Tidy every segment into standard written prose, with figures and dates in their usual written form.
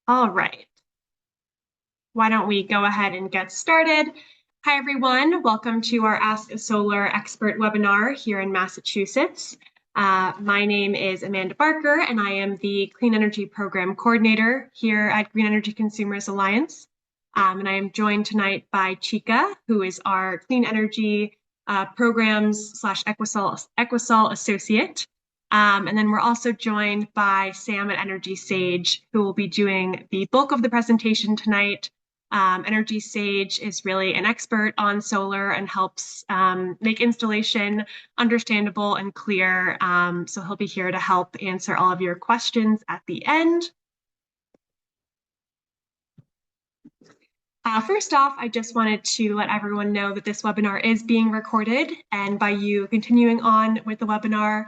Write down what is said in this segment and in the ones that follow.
All right. Why don't we go ahead and get started? Hi, everyone. Welcome to our Ask a Solar Expert webinar here in Massachusetts. My name is Amanda Barker, and I am the Clean Energy Program Coordinator here at Green Energy Consumers Alliance. And I am joined tonight by Chica, who is our Clean Energy Programs / Equisol Associate. And then we're also joined by Sam at EnergySage, who will be doing the bulk of the presentation tonight. EnergySage is really an expert on solar and helps make installation understandable and clear. So he'll be here to help answer all of your questions at the end. First off, I just wanted to let everyone know that this webinar is being recorded, and by you continuing on with the webinar,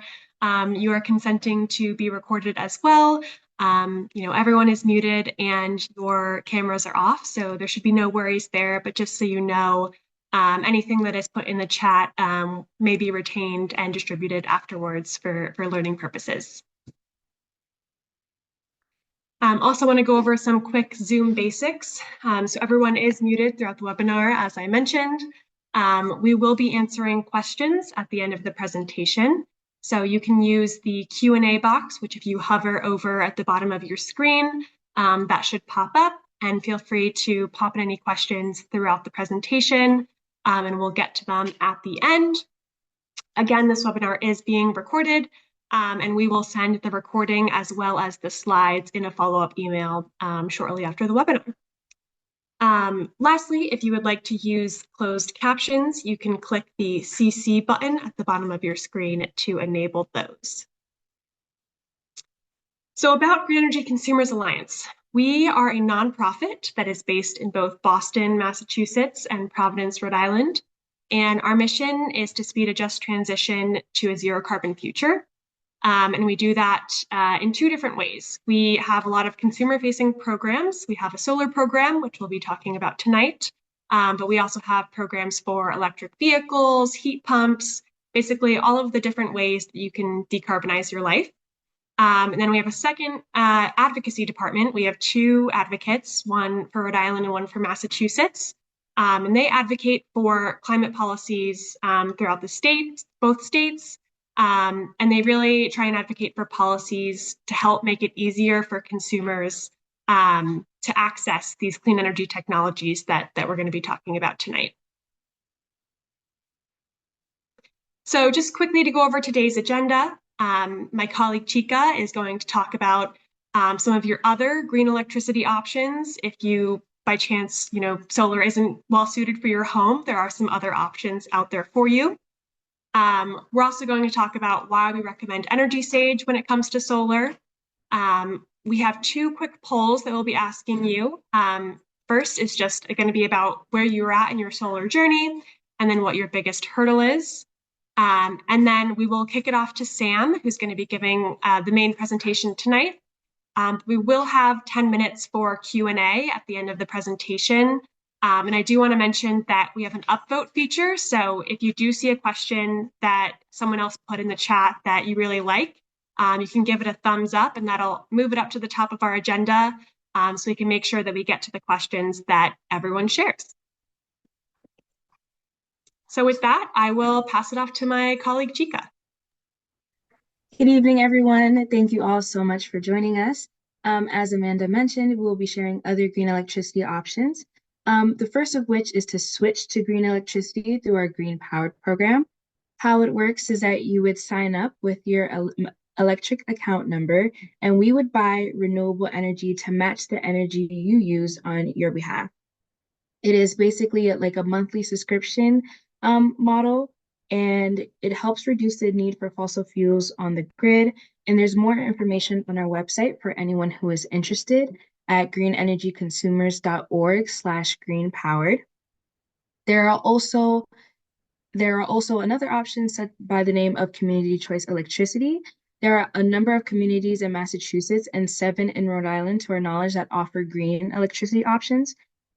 you are consenting to be recorded as well. Everyone is muted and your cameras are off, so there should be no worries there, but just so you know, anything that is put in the chat may be retained and distributed afterwards for learning purposes. Also want to go over some quick Zoom basics. So everyone is muted throughout the webinar, as I mentioned. We will be answering questions at the end of the presentation. So you can use the Q&A box, which if you hover over at the bottom of your screen, that should pop up, and feel free to pop in any questions throughout the presentation, and we'll get to them at the end. Again, this webinar is being recorded, and we will send the recording as well as the slides in a follow-up email shortly after the webinar. Lastly, if you would like to use closed captions, you can click the CC button at the bottom of your screen to enable those. So about Green Energy Consumers Alliance. We are a nonprofit that is based in both Boston, Massachusetts, and Providence, Rhode Island. And our mission is to speed a just transition to a zero carbon future. And we do that in two different ways. We have a lot of consumer-facing programs. We have a solar program, which we'll be talking about tonight. But we also have programs for electric vehicles, heat pumps, basically all of the different ways that you can decarbonize your life. And then we have a second advocacy department. We have two advocates, one for Rhode Island and one for Massachusetts. And they advocate for climate policies throughout the states, both states. And they really try and advocate for policies to help make it easier for consumers to access these clean energy technologies that we're going to be talking about tonight. So just quickly to go over today's agenda, my colleague Chica is going to talk about some of your other green electricity options. If you, by chance, solar isn't well suited for your home, there are some other options out there for you. We're also going to talk about why we recommend EnergySage when it comes to solar. We have two quick polls that we'll be asking you. First is just going to be about where you're at in your solar journey, and then what your biggest hurdle is. And then we will kick it off to Sam, who's going to be giving the main presentation tonight. We will have 10 minutes for Q&A at the end of the presentation. And I do want to mention that we have an upvote feature. So if you do see a question that someone else put in the chat that you really like, you can give it a thumbs up, and that'll move it up to the top of our agenda so we can make sure that we get to the questions that everyone shares. So with that, I will pass it off to my colleague Chica. Good evening, everyone. Thank you all so much for joining us. As Amanda mentioned, we'll be sharing other green electricity options. The first of which is to switch to green electricity through our Green Powered program. How it works is that you would sign up with your electric account number, and we would buy renewable energy to match the energy you use on your behalf. It is basically like a monthly subscription model, and it helps reduce the need for fossil fuels on the grid. And there's more information on our website for anyone who is interested at greenenergyconsumers.org/greenpowered. There are also another option set by the name of Community Choice Electricity. There are a number of communities in Massachusetts and 7 in Rhode Island, to our knowledge, that offer green electricity options.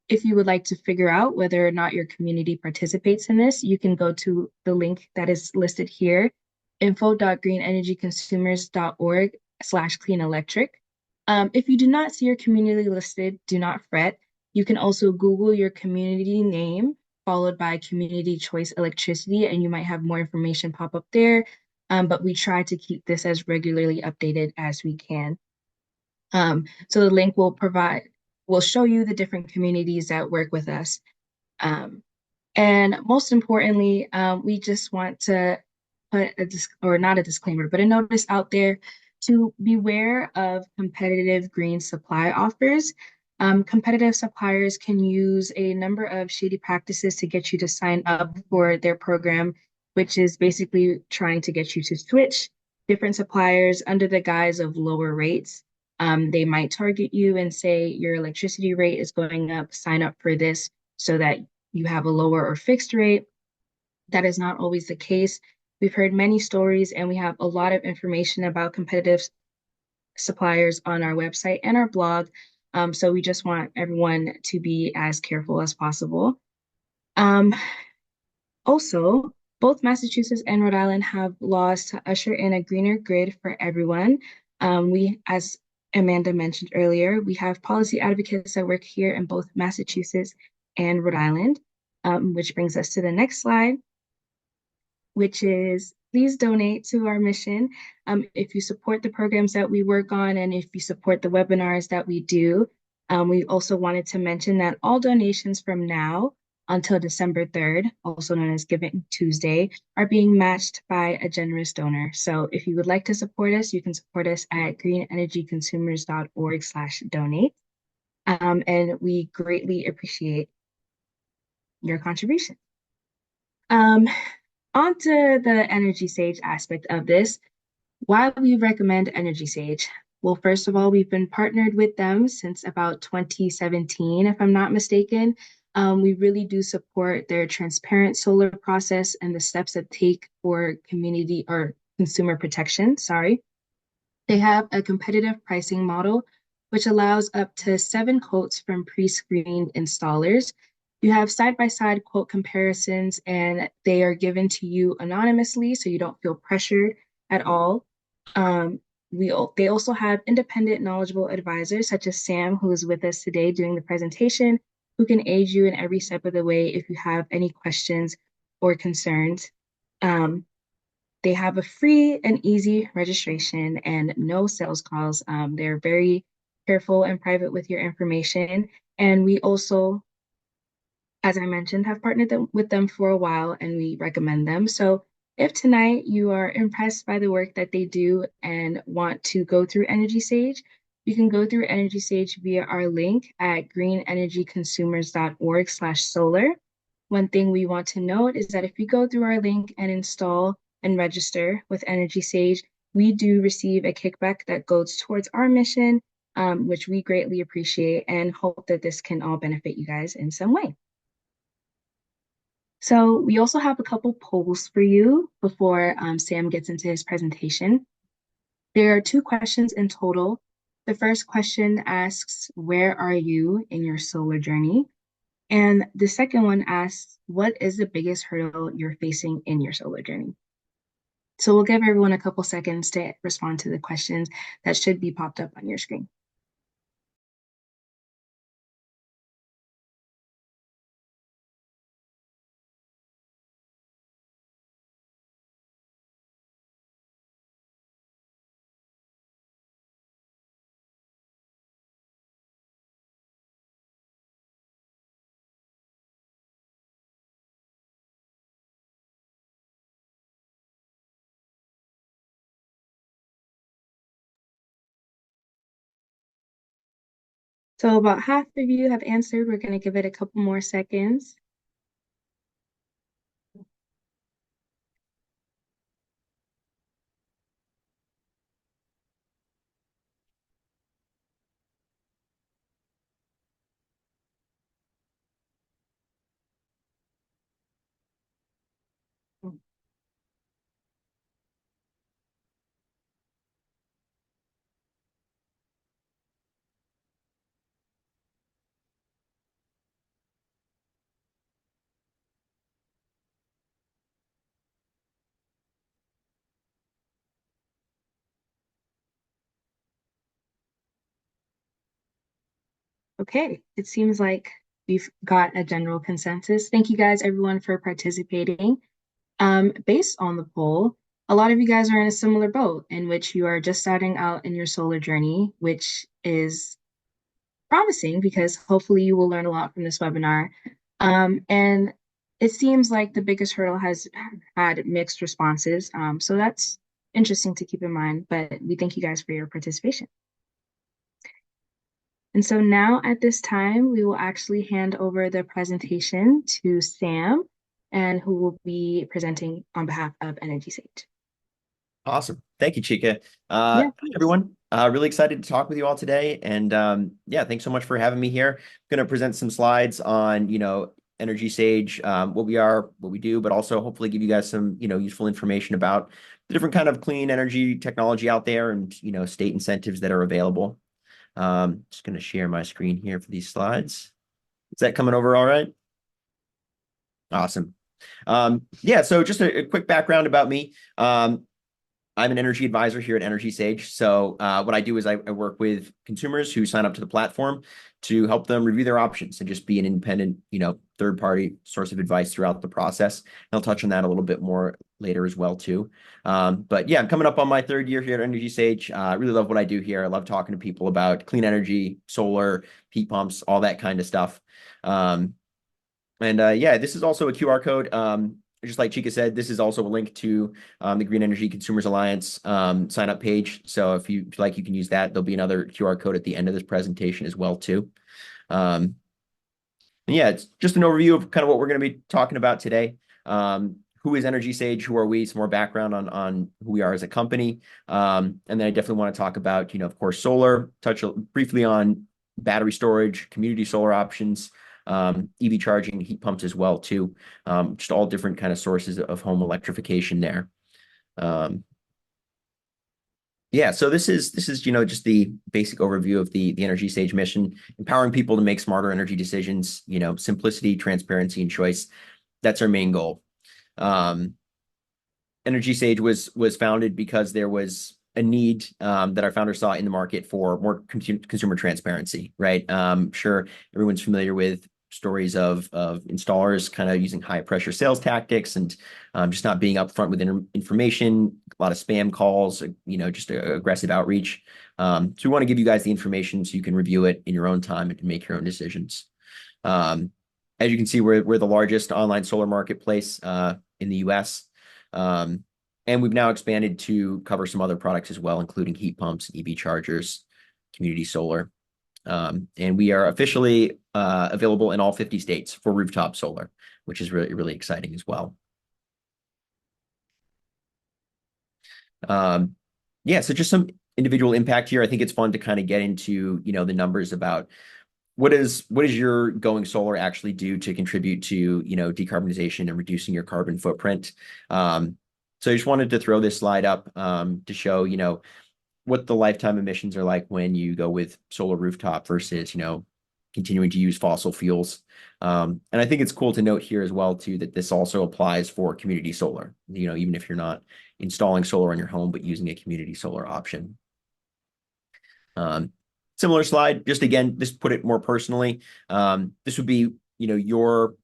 If you would like to figure out whether or not your community participates in this, you can go to the link that is listed here, info.greenenergyconsumers.org/cleanelectric. If you do not see your community listed, do not fret. You can also Google your community name followed by community choice electricity, and you might have more information pop up there. But we try to keep this as regularly updated as we can. So the link will show you the different communities that work with us. Um, and most importantly, we just want to put or not a disclaimer, but a notice out there to beware of competitive green supply offers. Competitive suppliers can use a number of shady practices to get you to sign up for their program, which is basically trying to get you to switch different suppliers under the guise of lower rates. They might target you and say your electricity rate is going up, sign up for this so that you have a lower or fixed rate. That is not always the case. We've heard many stories and we have a lot of information about competitive suppliers on our website and our blog. So we just want everyone to be as careful as possible. Um, Also, both Massachusetts and Rhode Island have laws to usher in a greener grid for everyone. As Amanda mentioned earlier, we have policy advocates that work here in both Massachusetts and Rhode Island, which brings us to the next slide, which is please donate to our mission. If you support the programs that we work on and if you support the webinars that we do, we also wanted to mention that all donations from now until December 3rd, also known as Giving Tuesday, are being matched by a generous donor. So if you would like to support us, you can support us at greenenergyconsumers.org/donate. And we greatly appreciate your contribution. Um, On to the EnergySage aspect of this. Why we recommend EnergySage? Well, first of all, we've been partnered with them since about 2017, if I'm not mistaken. We really do support their transparent solar process and the steps that take for community or consumer protection. Sorry. They have a competitive pricing model, which allows up to 7 quotes from pre-screened installers. You have side-by-side quote comparisons, and they are given to you anonymously, so you don't feel pressured at all. Um, they also have independent, knowledgeable advisors, such as Sam, who is with us today doing the presentation, who can aid you in every step of the way if you have any questions or concerns. Um, they have a free and easy registration and no sales calls. They're very careful and private with your information. And we also, as I mentioned, have with them for a while and we recommend them. So if tonight you are impressed by the work that they do and want to go through EnergySage, you can go through EnergySage via our link at greenenergyconsumers.org/solar. One thing we want to note is that if you go through our link and install and register with EnergySage, we do receive a kickback that goes towards our mission, which we greatly appreciate and hope that this can all benefit you guys in some way. So we also have a couple polls for you before Sam gets into his presentation. There are 2 questions in total. The first question asks, where are you in your solar journey? And the second one asks, what is the biggest hurdle you're facing in your solar journey? So we'll give everyone a couple seconds to respond to the questions that should be popped up on your screen. So about half of you have answered. We're going to give it a couple more seconds. Okay, it seems like we've got a general consensus. Thank you guys, everyone, for participating. Based on the poll, a lot of you guys are in a similar boat in which you are just starting out in your solar journey, which is promising because hopefully you will learn a lot from this webinar. And it seems like the biggest hurdle has had mixed responses. So that's interesting to keep in mind, but we thank you guys for your participation. And so now at this time, we will actually hand over the presentation to Sam, and who will be presenting on behalf of EnergySage. Awesome. Thank you, Chica. Yeah, Hi, everyone. Really excited to talk with you all today. And yeah, thanks so much for having me here. I'm going to present some slides on, EnergySage, what we are, what we do, but also hopefully give you guys some, useful information about the different kind of clean energy technology out there and, state incentives that are available. Just going to share my screen here for these slides. Is that coming over all right? Awesome. Yeah, so just a quick background about me. I'm an energy advisor here at EnergySage. So what I do is I work with consumers who sign up to the platform to help them review their options and just be an independent, third-party source of advice throughout the process. And I'll touch on that a little bit more later as well too. But yeah, I'm coming up on my third year here at EnergySage. I really love what I do here. I love talking to people about clean energy, solar, heat pumps, all that kind of stuff. Yeah, this is also a QR code. Just like Chica said, this is also a link to the Green Energy Consumers Alliance sign up page. So if you like, you can use that. There'll be another QR code at the end of this presentation as well too. Yeah, it's just an overview of kind of what we're going to be talking about today. Who is EnergySage? Who are we? Some more background on who we are as a company. And then I definitely want to talk about, of course, solar, touch briefly on battery storage, community solar options, EV charging, heat pumps as well too. Just all different kind of sources of home electrification there. Yeah, so this is just the basic overview of the EnergySage mission, empowering people to make smarter energy decisions, simplicity, transparency, and choice. That's our main goal. EnergySage was founded because there was a need that our founders saw in the market for more consumer transparency, right? Sure, everyone's familiar with stories of installers kind of using high pressure sales tactics and just not being upfront with information, a lot of spam calls, just aggressive outreach. So we want to give you guys the information so you can review it in your own time and make your own decisions. As you can see, we're the largest online solar marketplace in the US. And we've now expanded to cover some other products as well, including heat pumps, EV chargers, community solar. And we are officially available in all 50 states for rooftop solar, which is really, really exciting as well. Yeah, so just some individual impact here. I think it's fun to kind of get into, the numbers about what is your going solar actually do to contribute to, decarbonization and reducing your carbon footprint. So I just wanted to throw this slide up to show, what the lifetime emissions are like when you go with solar rooftop versus, continuing to use fossil fuels. And I think it's cool to note here as well, too, that this also applies for community solar, even if you're not installing solar on your home, but using a community solar option. Similar slide, just again, just put it more personally. This would be, your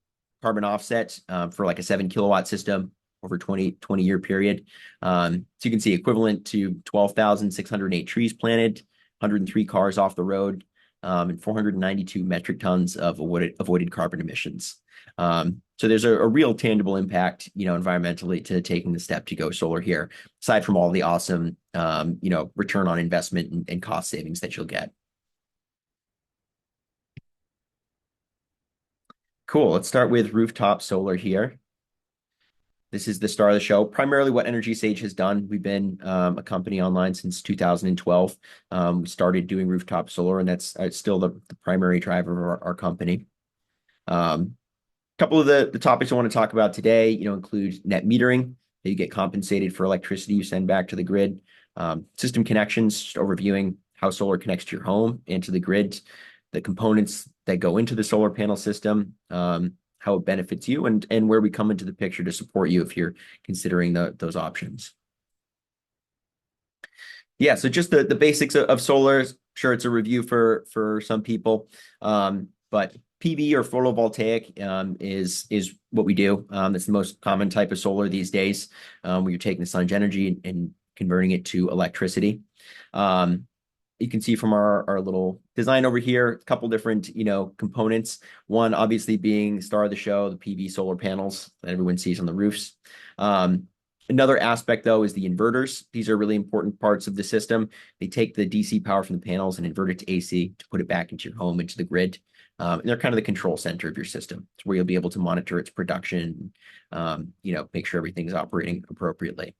carbon offset for like a 7 kilowatt system over 20-year period. So you can see equivalent to 12,608 trees planted, 103 cars off the road, and 492 metric tons of avoided carbon emissions. So there's a real tangible impact, environmentally to taking the step to go solar here, aside from all the awesome, return on investment and cost savings that you'll get. Cool. Let's start with rooftop solar here. This is the star of the show. Primarily what EnergySage has done. We've been a company online since 2012. We started doing rooftop solar, and that's still the primary driver of our company. A couple of the topics I want to talk about today, include net metering, that you get compensated for electricity you send back to the grid. System connections, just overviewing how solar connects to your home and to the grid, the components that go into the solar panel system, how it benefits you, and where we come into the picture to support you if you're considering those options. Yeah, so just the basics of solar. Sure, it's a review for some people, but PV or photovoltaic is what we do. It's the most common type of solar these days, where you're taking the sun's energy and converting it to electricity. Um, you can see from our little design over here, a couple different, components. One obviously being star of the show, the PV solar panels that everyone sees on the roofs. Another aspect, though, is the inverters. These are really important parts of the system. They take the DC power from the panels and invert it to AC to put it back into your home, into the grid. And they're kind of the control center of your system. It's where you'll be able to monitor its production, make sure everything's operating appropriately.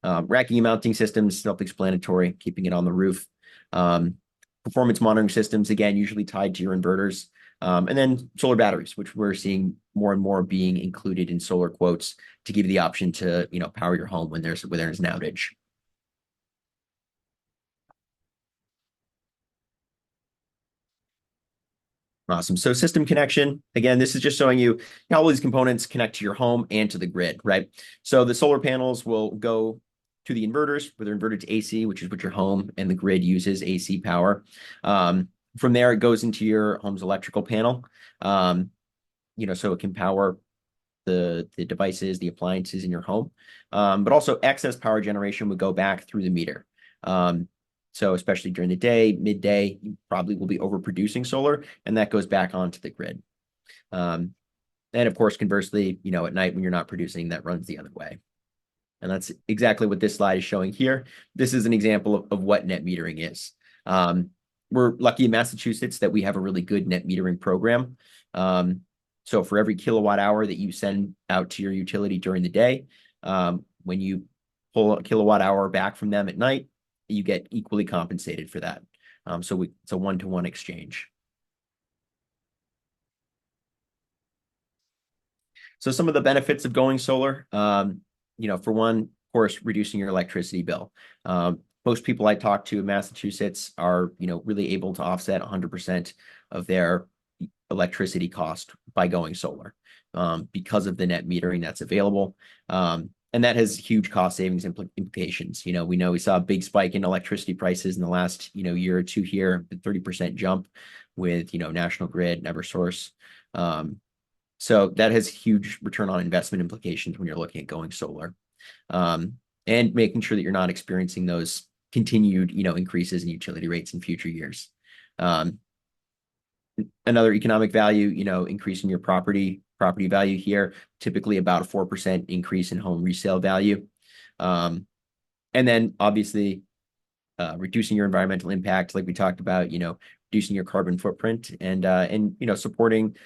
Racking and mounting systems, self-explanatory, keeping it on the roof. Performance monitoring systems, again, usually tied to your inverters. And then solar batteries, which we're seeing more and more being included in solar quotes to give you the option to, power your home when there's an outage. Awesome. So system connection, again, this is just showing you how all these components connect to your home and to the grid, right? So the solar panels will go to the inverters, where they're inverted to AC, which is what your home and the grid uses, AC power. From there, it goes into your home's electrical panel, so it can power the devices, the appliances in your home. But also excess power generation would go back through the meter. So especially during the day, midday, you probably will be overproducing solar, and that goes back onto the grid. And of course, conversely, at night when you're not producing, that runs the other way. And that's exactly what this slide is showing here. This is an example of what net metering is. We're lucky in Massachusetts that we have a really good net metering program. So for every kilowatt hour that you send out to your utility during the day, when you pull a kilowatt hour back from them at night, you get equally compensated for that. So it's a one-to-one exchange. So some of the benefits of going solar, for one, of course, reducing your electricity bill. Most people I talk to in Massachusetts are, really able to offset 100% of their electricity cost by going solar, because of the net metering that's available. And that has huge cost savings implications. We saw a big spike in electricity prices in the last, year or two here, the 30% jump with, National Grid, EverSource. So that has huge return on investment implications when you're looking at going solar, and making sure that you're not experiencing those continued, increases in utility rates in future years. Another economic value, increasing your property value here, typically about a 4% increase in home resale value. And then obviously, reducing your environmental impact, like we talked about, reducing your carbon footprint and supporting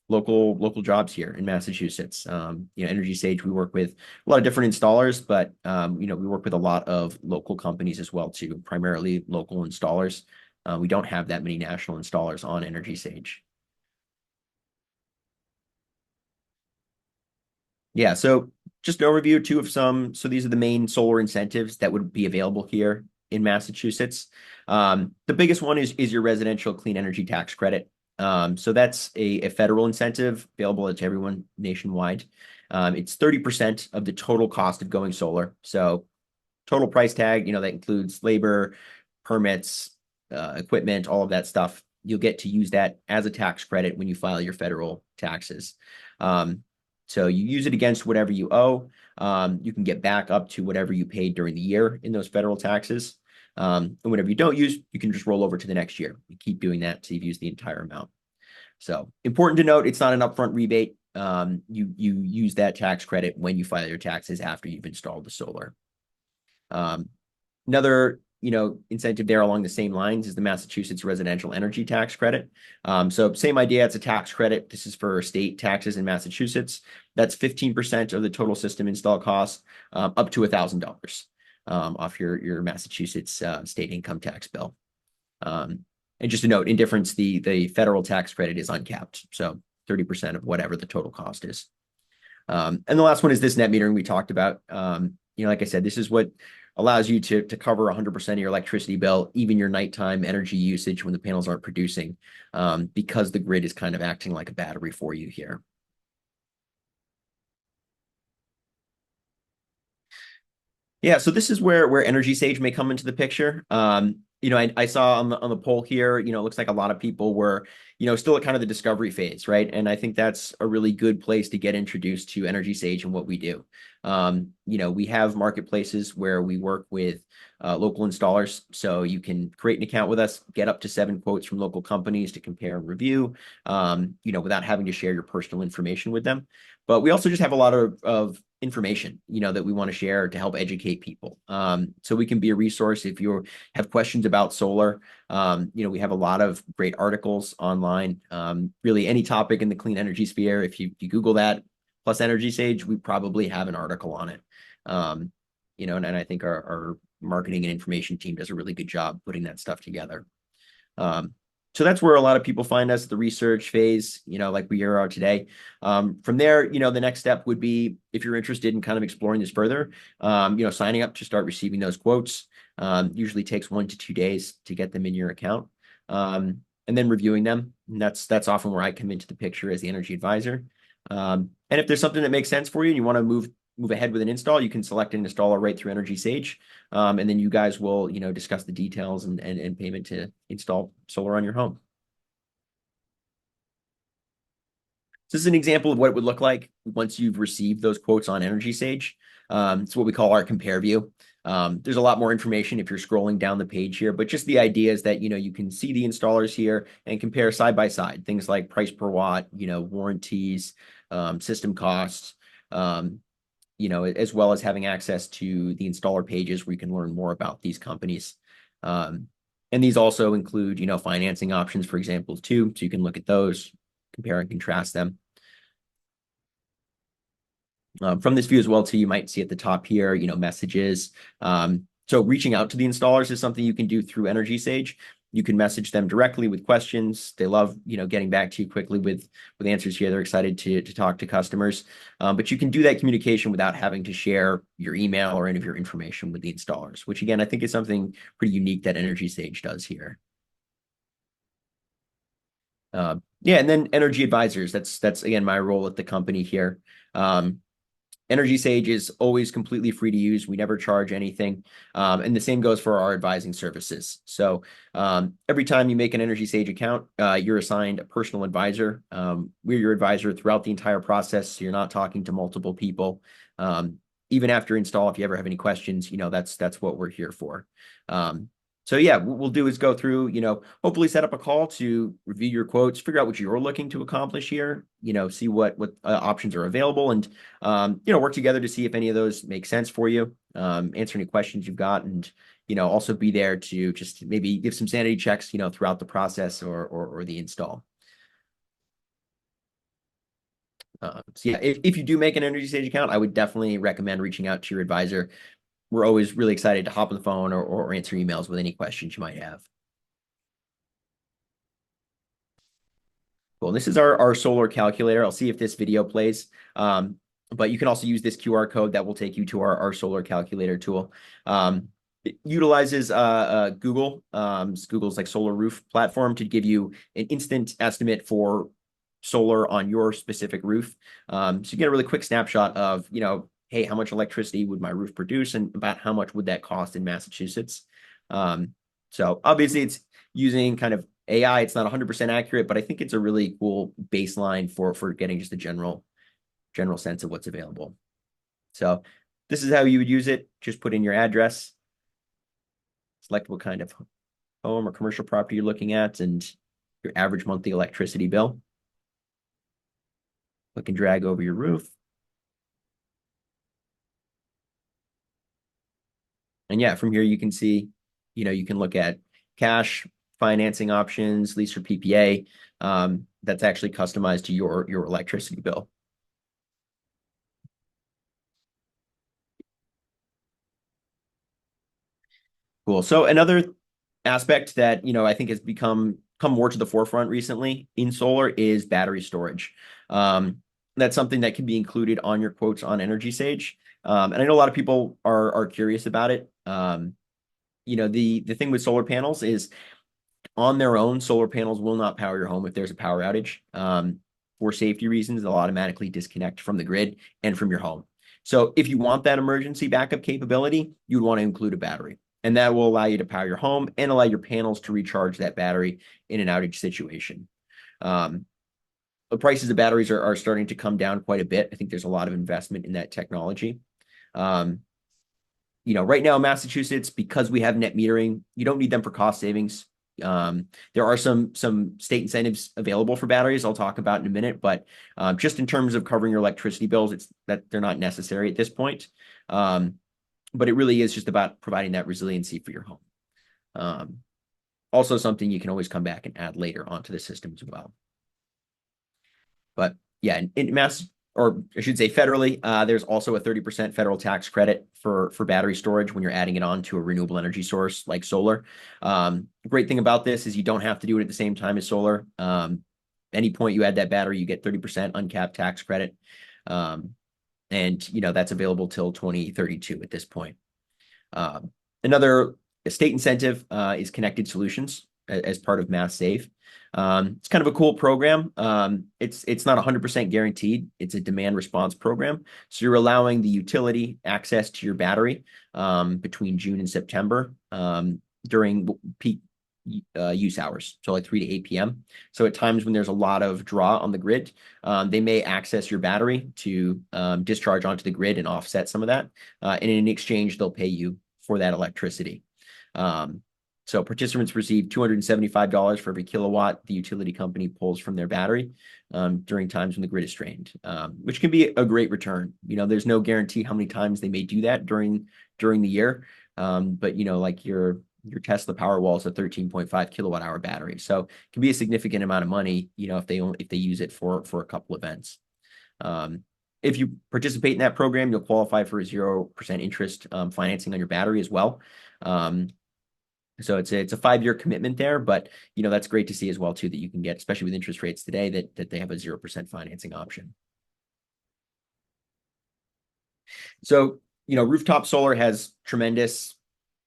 local jobs here in Massachusetts. EnergySage, we work with a lot of different installers, but we work with a lot of local companies as well too, primarily local installers. We don't have that many national installers on EnergySage. Yeah, so just an overview too of some. So these are the main solar incentives that would be available here in Massachusetts. The biggest one is your residential clean energy tax credit. So that's a federal incentive available to everyone nationwide. It's 30% of the total cost of going solar. So total price tag, that includes labor, permits, equipment, all of that stuff. You'll get to use that as a tax credit when you file your federal taxes. So you use it against whatever you owe. You can get back up to whatever you paid during the year in those federal taxes. And whatever you don't use, you can just roll over to the next year. You keep doing that till you've used the entire amount. So important to note, it's not an upfront rebate. You use that tax credit when you file your taxes after you've installed the solar. Another incentive there along the same lines is the Massachusetts residential energy tax credit. So same idea, it's a tax credit. This is for state taxes in Massachusetts. That's 15% of the total system install cost, up to $1,000 off your Massachusetts state income tax bill. And just a note, in difference, the federal tax credit is uncapped, so 30% of whatever the total cost is. And the last one is this net metering we talked about. Like I said, this is what allows you to cover 100% of your electricity bill, even your nighttime energy usage when the panels aren't producing, because the grid is kind of acting like a battery for you here. Yeah, so this is where EnergySage may come into the picture. I saw on the poll here, it looks like a lot of people were, still at kind of the discovery phase, right? And I think that's a really good place to get introduced to EnergySage and what we do. We have marketplaces where we work with local installers. So you can create an account with us, get up to 7 quotes from local companies to compare and review, without having to share your personal information with them. But we also just have a lot of information, that we want to share to help educate people. So we can be a resource if you have questions about solar. We have a lot of great articles online. Really, any topic in the clean energy sphere, if you Google that plus EnergySage, we probably have an article on it. And I think our marketing and information team does a really good job putting that stuff together. So that's where a lot of people find us, the research phase, like we are today. From there, the next step would be, if you're interested in kind of exploring this further, signing up to start receiving those quotes. Usually takes 1 to 2 days to get them in your account. And then reviewing them. And that's often where I come into the picture as the energy advisor. And if there's something that makes sense for you and you want to move ahead with an install, you can select an installer right through EnergySage. And then you guys will, discuss the details and payment to install solar on your home. So this is an example of what it would look like once you've received those quotes on EnergySage. It's what we call our compare view. There's a lot more information if you're scrolling down the page here, but just the idea is that, you can see the installers here and compare side by side, things like price per watt, warranties, system costs, as well as having access to the installer pages where you can learn more about these companies. And these also include, financing options, for example, too. So you can look at those, compare and contrast them. From this view as well, too, you might see at the top here, messages. So reaching out to the installers is something you can do through EnergySage. You can message them directly with questions. They love, getting back to you quickly with answers here. They're excited to talk to customers. But you can do that communication without having to share your email or any of your information with the installers, which again, I think is something pretty unique that EnergySage does here. Yeah, and then energy advisors. That's again my role at the company here. EnergySage is always completely free to use. We never charge anything. And the same goes for our advising services. So every time you make an EnergySage account, you're assigned a personal advisor. We're your advisor throughout the entire process. So you're not talking to multiple people. Even after install, if you ever have any questions, that's what we're here for. So yeah, what we'll do is go through, hopefully set up a call to review your quotes, figure out what you're looking to accomplish here, see what options are available, and work together to see if any of those make sense for you. Answer any questions you've got, and also be there to just maybe give some sanity checks, throughout the process or the install. So yeah, if you do make an EnergySage account, I would definitely recommend reaching out to your advisor. We're always really excited to hop on the phone or answer emails with any questions you might have. Cool. This is our solar calculator. I'll see if this video plays. But you can also use this QR code that will take you to our solar calculator tool. It utilizes Google, Google's like solar roof platform to give you an instant estimate for solar on your specific roof. So you get a really quick snapshot of, hey, how much electricity would my roof produce and about how much would that cost in Massachusetts? So obviously it's using kind of AI. It's not 100% accurate, but I think it's a really cool baseline for getting just a general sense of what's available. So this is how you would use it. Just put in your address, select what kind of home or commercial property you're looking at, and your average monthly electricity bill. Click and drag over your roof. And yeah, from here you can see, you can look at cash financing options, lease or PPA. That's actually customized to your electricity bill. Cool. So another aspect that, I think has come more to the forefront recently in solar is battery storage. That's something that can be included on your quotes on EnergySage. And I know a lot of people are curious about it. The thing with solar panels is on their own, solar panels will not power your home if there's a power outage. For safety reasons, they'll automatically disconnect from the grid and from your home. So if you want that emergency backup capability, you'd want to include a battery. And that will allow you to power your home and allow your panels to recharge that battery in an outage situation. The prices of batteries are starting to come down quite a bit. I think there's a lot of investment in that technology. Right now in Massachusetts, because we have net metering, you don't need them for cost savings. There are some state incentives available for batteries I'll talk about in a minute, but just in terms of covering your electricity bills, it's that they're not necessary at this point. But it really is just about providing that resiliency for your home. Also something you can always come back and add later onto the system as well. But yeah, in Mass, or I should say federally, there's also a 30% federal tax credit for battery storage when you're adding it on to a renewable energy source like solar. Great thing about this is you don't have to do it at the same time as solar. Any point you add that battery, you get 30% uncapped tax credit. And that's available till 2032 at this point. Another state incentive is Connected Solutions as part of Mass Save. It's kind of a cool program. It's not 100% guaranteed. It's a demand response program. So you're allowing the utility access to your battery between June and September during peak use hours, so like 3 to 8 p.m. So at times when there's a lot of draw on the grid, they may access your battery to discharge onto the grid and offset some of that. And in exchange, they'll pay you for that electricity. So participants receive $275 for every kilowatt the utility company pulls from their battery during times when the grid is strained, which can be a great return. There's no guarantee how many times they may do that during the year. But like your Tesla Powerwall is a 13.5 kilowatt hour battery. So it can be a significant amount of money, if they use it for a couple events. If you participate in that program, you'll qualify for a 0% interest financing on your battery as well. So it's a 5-year commitment there, but that's great to see as well too, that you can get, especially with interest rates today, that they have a 0% financing option. So rooftop solar has tremendous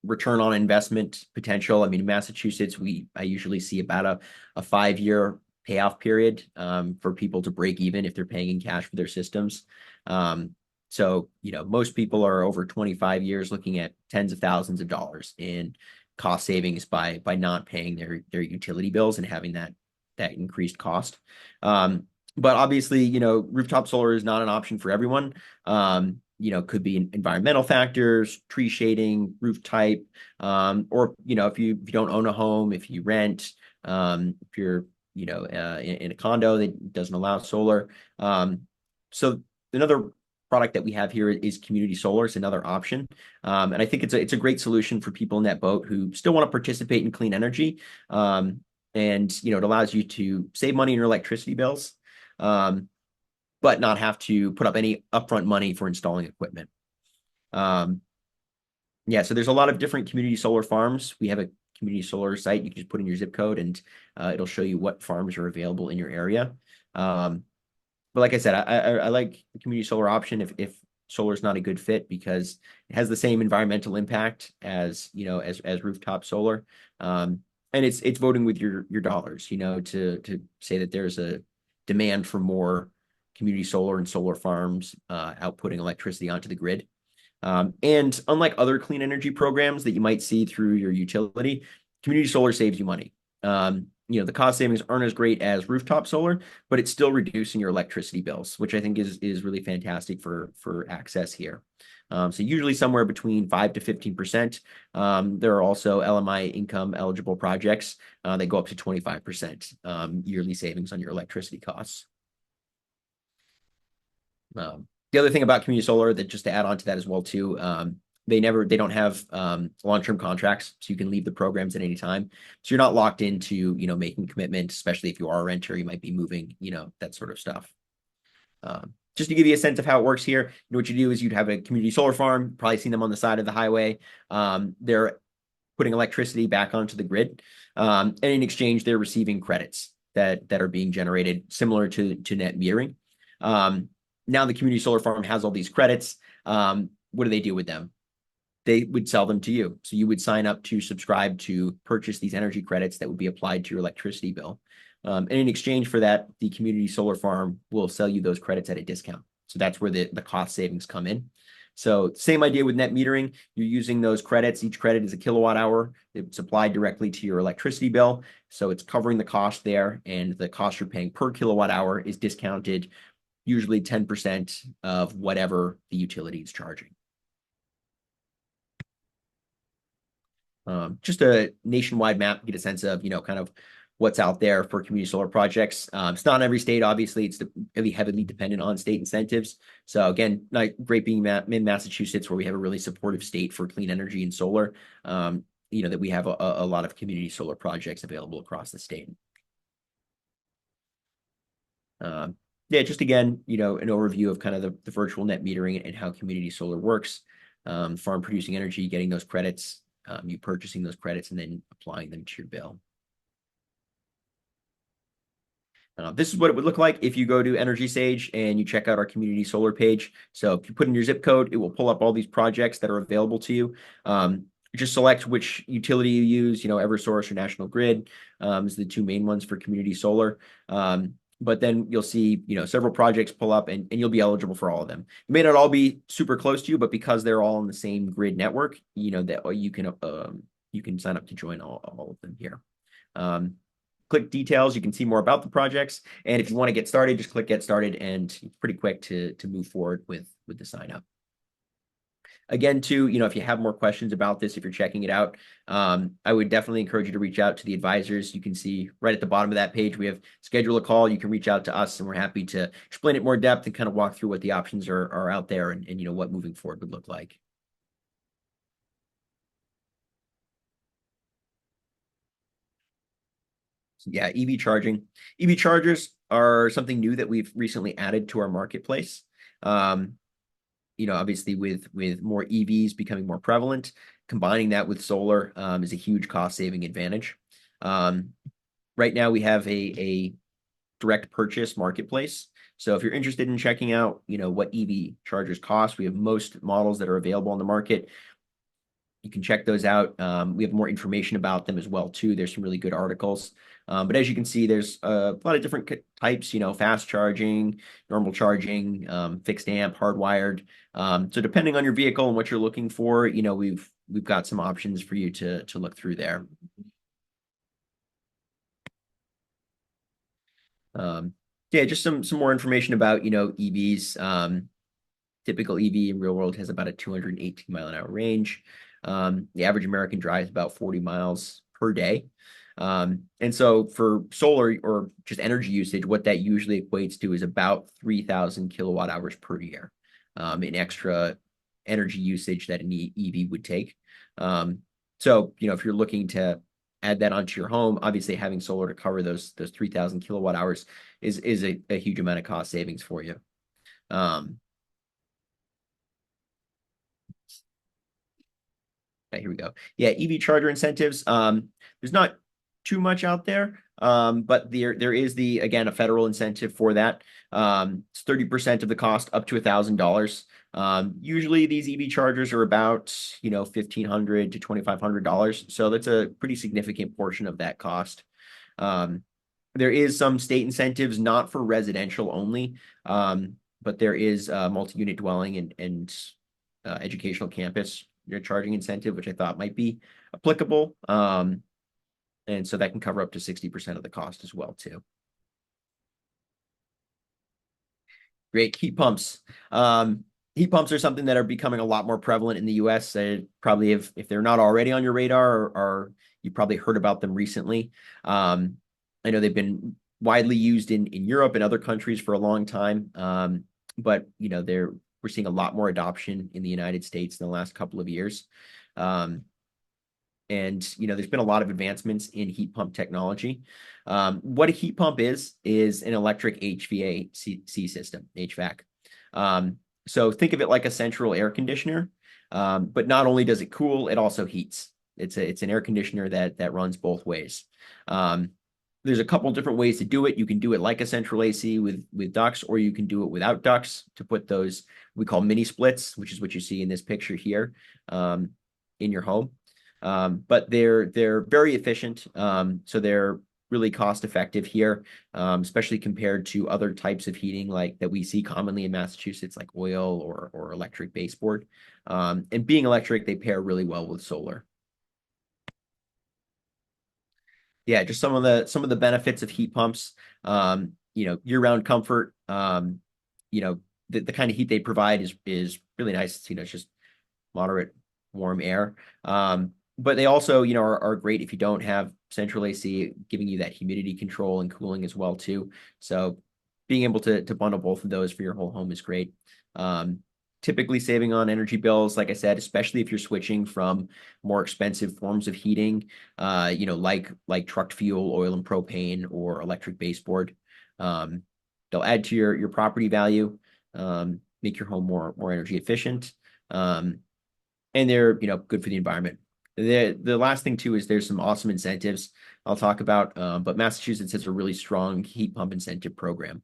return on investment potential. I mean, in Massachusetts, I usually see about a 5-year payoff period for people to break even if they're paying in cash for their systems. So most people are over 25 years looking at tens of thousands of dollars in cost savings by not paying their utility bills and having that increased cost. But obviously, rooftop solar is not an option for everyone. Could be environmental factors, tree shading, roof type, or if you don't own a home, if you rent, if you're in a condo that doesn't allow solar. So another product that we have here is community solar. It's another option. And I think it's a great solution for people in that boat who still want to participate in clean energy. And it allows you to save money in your electricity bills, but not have to put up any upfront money for installing equipment. Yeah, so there's a lot of different community solar farms. We have a community solar site. You can just put in your zip code and it'll show you what farms are available in your area. But like I said, I like the community solar option if solar is not a good fit because it has the same environmental impact as rooftop solar. And it's voting with your dollars, to say that there's a demand for more community solar and solar farms outputting electricity onto the grid. And unlike other clean energy programs that you might see through your utility, community solar saves you money. The cost savings aren't as great as rooftop solar, but it's still reducing your electricity bills, which I think is really fantastic for access here. So usually somewhere between 5 to 15%. There are also LMI income eligible projects that go up to 25% yearly savings on your electricity costs. The other thing about community solar, that just to add on to that as well too, they don't have long-term contracts, so you can leave the programs at any time. So you're not locked into making commitments, especially if you are a renter, you might be moving, that sort of stuff. Just to give you a sense of how it works here, what you do is you'd have a community solar farm, probably seen them on the side of the highway. They're putting electricity back onto the grid, and in exchange, they're receiving credits that are being generated similar to net metering. Now the community solar farm has all these credits. What do they do with them? They would sell them to you. So you would sign up to subscribe to purchase these energy credits that would be applied to your electricity bill. And in exchange for that, the community solar farm will sell you those credits at a discount. So that's where the cost savings come in. So same idea with net metering. You're using those credits. Each credit is a kilowatt hour. It's applied directly to your electricity bill. So it's covering the cost there, and the cost you're paying per kilowatt hour is discounted, usually 10% of whatever the utility is charging. Just a nationwide map to get a sense of, kind of what's out there for community solar projects. It's not in every state, obviously. It's really heavily dependent on state incentives. So again, not great being in Massachusetts, where we have a really supportive state for clean energy and solar. That we have a lot of community solar projects available across the state. Yeah, just again, an overview of kind of the virtual net metering and how community solar works. Farm producing energy, getting those credits, you purchasing those credits and then applying them to your bill. This is what it would look like if you go to EnergySage and you check out our community solar page. So if you put in your zip code, it will pull up all these projects that are available to you. Just select which utility you use, Eversource or National Grid is the two main ones for community solar. But then you'll see, several projects pull up and you'll be eligible for all of them. It may not all be super close to you, but because they're all in the same grid network, that you can sign up to join all of them here. Click details, you can see more about the projects. And if you want to get started, just click get started, and it's pretty quick to move forward with the sign up. Again, too, if you have more questions about this, if you're checking it out, I would definitely encourage you to reach out to the advisors. You can see right at the bottom of that page, we have schedule a call. You can reach out to us, and we're happy to explain it more depth and kind of walk through what the options are out there and what moving forward would look like. Yeah, EV charging. EV chargers are something new that we've recently added to our marketplace. Obviously with more EVs becoming more prevalent, combining that with solar is a huge cost saving advantage. Right now we have a direct purchase marketplace. So if you're interested in checking out, what EV chargers cost, we have most models that are available on the market. You can check those out. We have more information about them as well, too. There's some really good articles. But as you can see, there's a lot of different types, fast charging, normal charging, fixed amp, hardwired. So depending on your vehicle and what you're looking for, we've got some options for you to look through there. Yeah, just some more information about, EVs. Typical EV in real world has about a 218 mile an hour range. The average American drives about 40 miles per day. And so for solar or just energy usage, what that usually equates to is about 3,000 kilowatt hours per year in extra energy usage that an EV would take. So, if you're looking to add that onto your home, obviously having solar to cover those 3,000 kilowatt hours is a huge amount of cost savings for you. Okay, here we go. Yeah, EV charger incentives. There's not too much out there, but there is again a federal incentive for that. It's 30% of the cost, up to $1,000. Usually these EV chargers are about $1,500 to $2,500, so that's a pretty significant portion of that cost. There is some state incentives, not for residential only, but there is a multi-unit dwelling and educational campus charging incentive, which I thought might be applicable. And so that can cover up to 60% of the cost as well, too. Great. Heat pumps. Heat pumps are something that are becoming a lot more prevalent in the US. Probably if they're not already on your radar, or you probably heard about them recently. I know they've been widely used in Europe and other countries for a long time. But we're seeing a lot more adoption in the United States in the last couple of years. And there's been a lot of advancements in heat pump technology. What a heat pump is an electric HVAC system, HVAC. So think of it like a central air conditioner, but not only does it cool, it also heats. It's an air conditioner that runs both ways. There's a couple different ways to do it. You can do it like a central AC with ducts, or you can do it without ducts to put those we call mini splits, which is what you see in this picture here in your home. But they're very efficient. So they're really cost effective here, especially compared to other types of heating like that we see commonly in Massachusetts, like oil or electric baseboard. And being electric, they pair really well with solar. Yeah, just some of the benefits of heat pumps. Year-round comfort. The kind of heat they provide is really nice. It's just moderate warm air. But they also, are great if you don't have central AC, giving you that humidity control and cooling as well too. So being able to bundle both of those for your whole home is great. Um, Typically saving on energy bills, like I said, especially if you're switching from more expensive forms of heating, like truck fuel, oil and propane, or electric baseboard. Um, they'll add to your property value, make your home more energy efficient. And they're good for the environment. The last thing too is there's some awesome incentives I'll talk about, but Massachusetts has a really strong heat pump incentive program.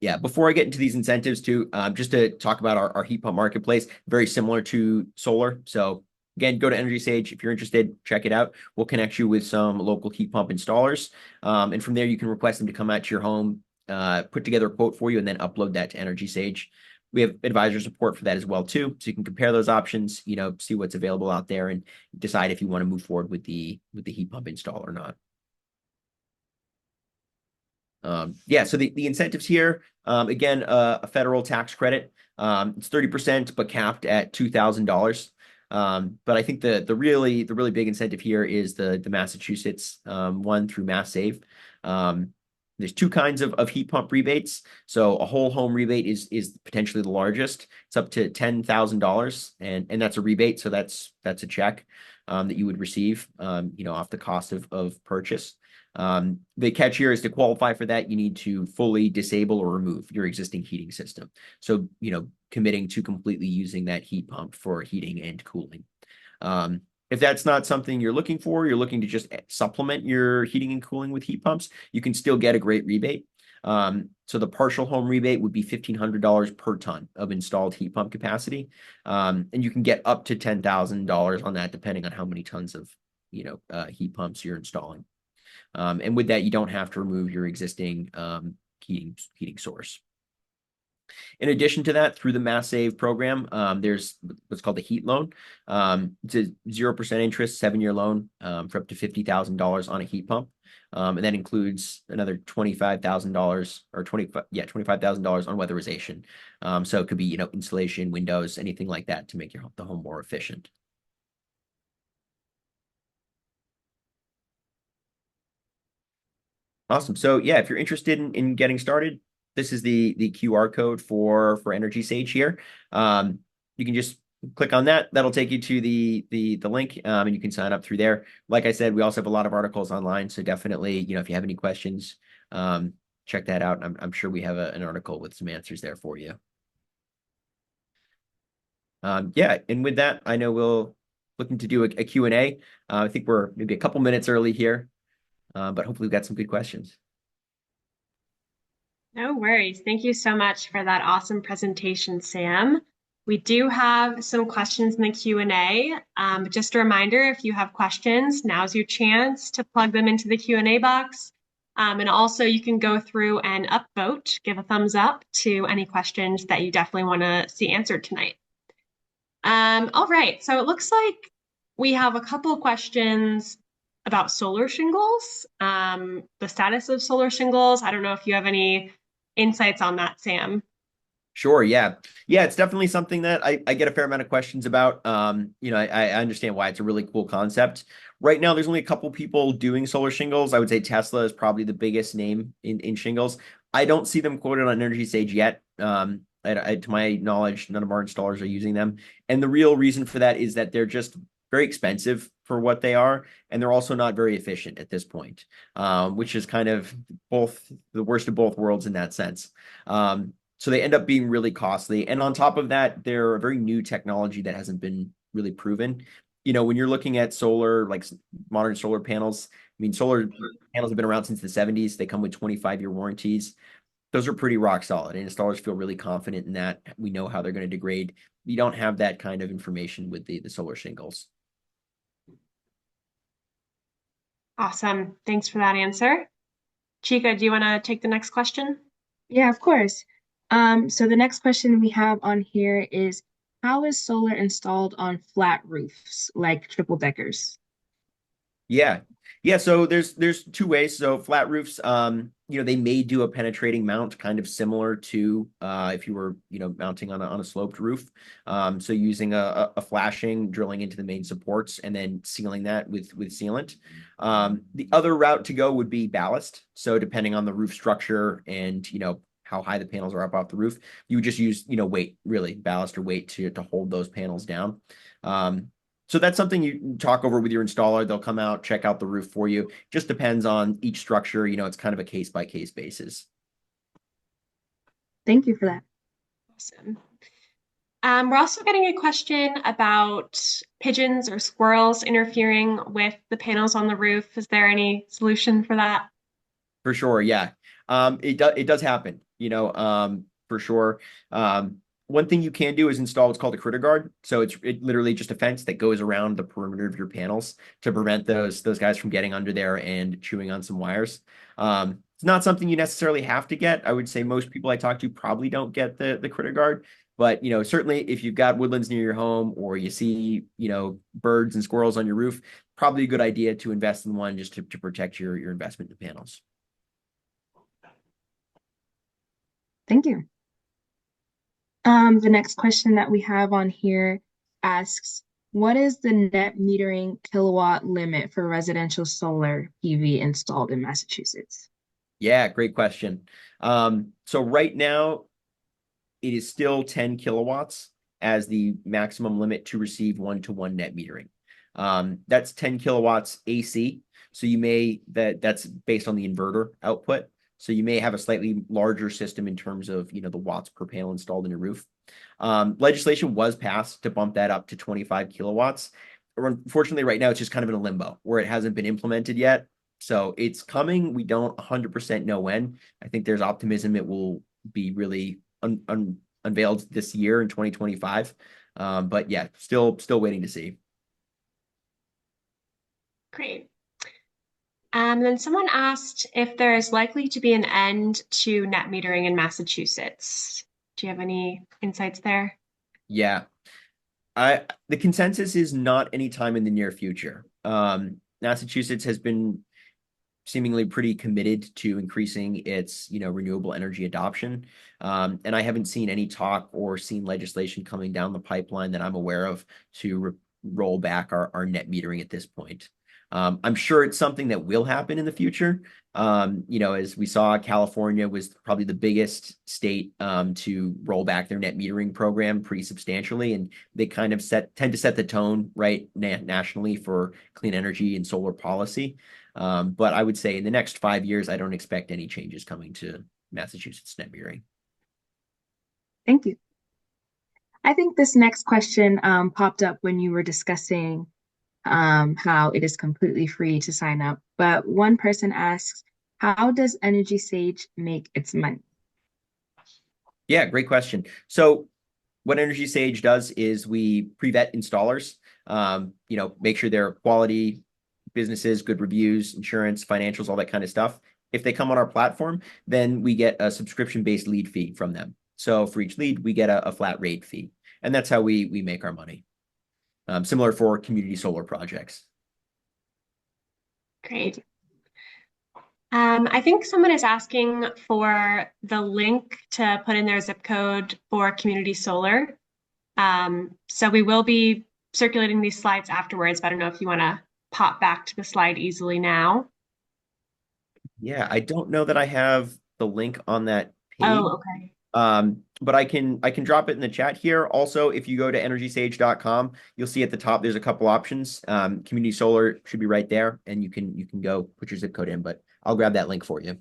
Yeah, before I get into these incentives too, just to talk about our heat pump marketplace, very similar to solar. So again, go to EnergySage if you're interested, check it out. We'll connect you with some local heat pump installers. And from there, you can request them to come out to your home, put together a quote for you, and then upload that to EnergySage. We have advisor support for that as well too. So you can compare those options, see what's available out there and decide if you want to move forward with the heat pump install or not. So the incentives here, again, a federal tax credit. It's 30%, but capped at $2,000. But I think the really big incentive here is the Massachusetts one through Mass Save. There's two kinds of heat pump rebates. So a whole home rebate is potentially the largest. It's up to $10,000, and that's a rebate. So that's a check that you would receive, off the cost of purchase. The catch here is to qualify for that, you need to fully disable or remove your existing heating system. So, committing to completely using that heat pump for heating and cooling. If that's not something you're looking for, you're looking to just supplement your heating and cooling with heat pumps, you can still get a great rebate. So the partial home rebate would be $1,500 per ton of installed heat pump capacity. And you can get up to $10,000 on that, depending on how many tons of, heat pumps you're installing. And with that, you don't have to remove your existing heating source. In addition to that, through the Mass Save program, there's what's called the heat loan. It's a 0% interest, 7-year loan for up to $50,000 on a heat pump. And that includes another $25,000 or $25,000 on weatherization. So it could be, insulation, windows, anything like that to make the home more efficient. Awesome. So yeah, if you're interested in getting started, this is the QR code for EnergySage here. You can just click on that. That'll take you to the link, and you can sign up through there. Like I said, we also have a lot of articles online, so definitely, if you have any questions, check that out. I'm sure we have an article with some answers there for you. And with that, I know we'll looking to do a Q&A. I think we're maybe a couple minutes early here, but hopefully we've got some good questions. No worries. Thank you so much for that awesome presentation, Sam. We do have some questions in the Q&A. Just a reminder, if you have questions, now's your chance to plug them into the Q&A box. And also you can go through and upvote, give a thumbs up to any questions that you definitely want to see answered tonight. All right, so it looks like we have a couple of questions about solar shingles, the status of solar shingles. I don't know if you have any insights on that, Sam. Sure. Yeah. Yeah. It's definitely something that I get a fair amount of questions about. I understand why it's a really cool concept. Right now, there's only a couple people doing solar shingles. I would say Tesla is probably the biggest name in shingles. I don't see them quoted on EnergySage yet. To my knowledge, none of our installers are using them. And the real reason for that is that they're just very expensive for what they are, and they're also not very efficient at this point, which is kind of both the worst of both worlds in that sense. So they end up being really costly. And on top of that, they're a very new technology that hasn't been really proven. When you're looking at solar, like modern solar panels, I mean, solar panels have been around since the 70s. They come with 25-year warranties. Those are pretty rock solid, and installers feel really confident in that. We know how they're going to degrade. You don't have that kind of information with the solar shingles. Awesome. Thanks for that answer. Chica, do you want to take the next question? Yeah, of course. So the next question we have on here is, how is solar installed on flat roofs like triple deckers? Yeah. Yeah, so there's two ways. So flat roofs, they may do a penetrating mount kind of similar to if you were, mounting on a sloped roof. So using a flashing, drilling into the main supports and then sealing that with sealant. The other route to go would be ballast. So depending on the roof structure and, how high the panels are up off the roof, you would just use, weight, really, ballast or weight to hold those panels down. So that's something you talk over with your installer. They'll come out, check out the roof for you. Just depends on each structure. It's kind of a case by case basis. Thank you for that. Awesome. We're also getting a question about pigeons or squirrels interfering with the panels on the roof. Is there any solution for that? For sure, yeah. It does happen, for sure. One thing you can do is install what's called a critter guard. So it literally just a fence that goes around the perimeter of your panels to prevent those guys from getting under there and chewing on some wires. It's not something you necessarily have to get. I would say most people I talk to probably don't get the critter guard. But certainly if you've got woodlands near your home or you see, birds and squirrels on your roof, probably a good idea to invest in one just to protect your investment in the panels. Thank you. The next question that we have on here asks, what is the net metering kilowatt limit for residential solar PV installed in Massachusetts? Yeah, great question. So right now it is still 10 kilowatts as the maximum limit to receive one-to-one net metering. That's 10 kilowatts AC. So that's based on the inverter output. So you may have a slightly larger system in terms of, the watts per panel installed in your roof. Legislation was passed to bump that up to 25 kilowatts. Unfortunately, right now it's just kind of in a limbo where it hasn't been implemented yet. So it's coming. We don't 100% know when. I think there's optimism it will be really unveiled this year in 2025. But yeah, still waiting to see. Great. Then someone asked if there is likely to be an end to net metering in Massachusetts. Do you have any insights there? Yeah. The consensus is not anytime in the near future. Massachusetts has been seemingly pretty committed to increasing its, renewable energy adoption. And I haven't seen any talk or seen legislation coming down the pipeline that I'm aware of to roll back our net metering at this point. I'm sure it's something that will happen in the future. As we saw, California was probably the biggest state to roll back their net metering program pretty substantially, and they kind of tend to set the tone right nationally for clean energy and solar policy. But I would say in the next 5 years, I don't expect any changes coming to Massachusetts net metering. Thank you. I think this next question popped up when you were discussing how it is completely free to sign up. But one person asks, how does EnergySage make its money? Yeah, great question. So what EnergySage does is we pre-vet installers, make sure they're quality businesses, good reviews, insurance, financials, all that kind of stuff. If they come on our platform, then we get a subscription-based lead fee from them. So for each lead, we get a flat rate fee. And that's how we make our money. Similar for community solar projects. Great. I think someone is asking for the link to put in their zip code for community solar. So we will be circulating these slides afterwards, but I don't know if you want to pop back to the slide easily now. Yeah, I don't know that I have the link on that page. Oh, okay. But I can drop it in the chat here. Also, if you go to energysage.com, you'll see at the top there's a couple options. Community solar should be right there, and you can go put your zip code in, but I'll grab that link for you.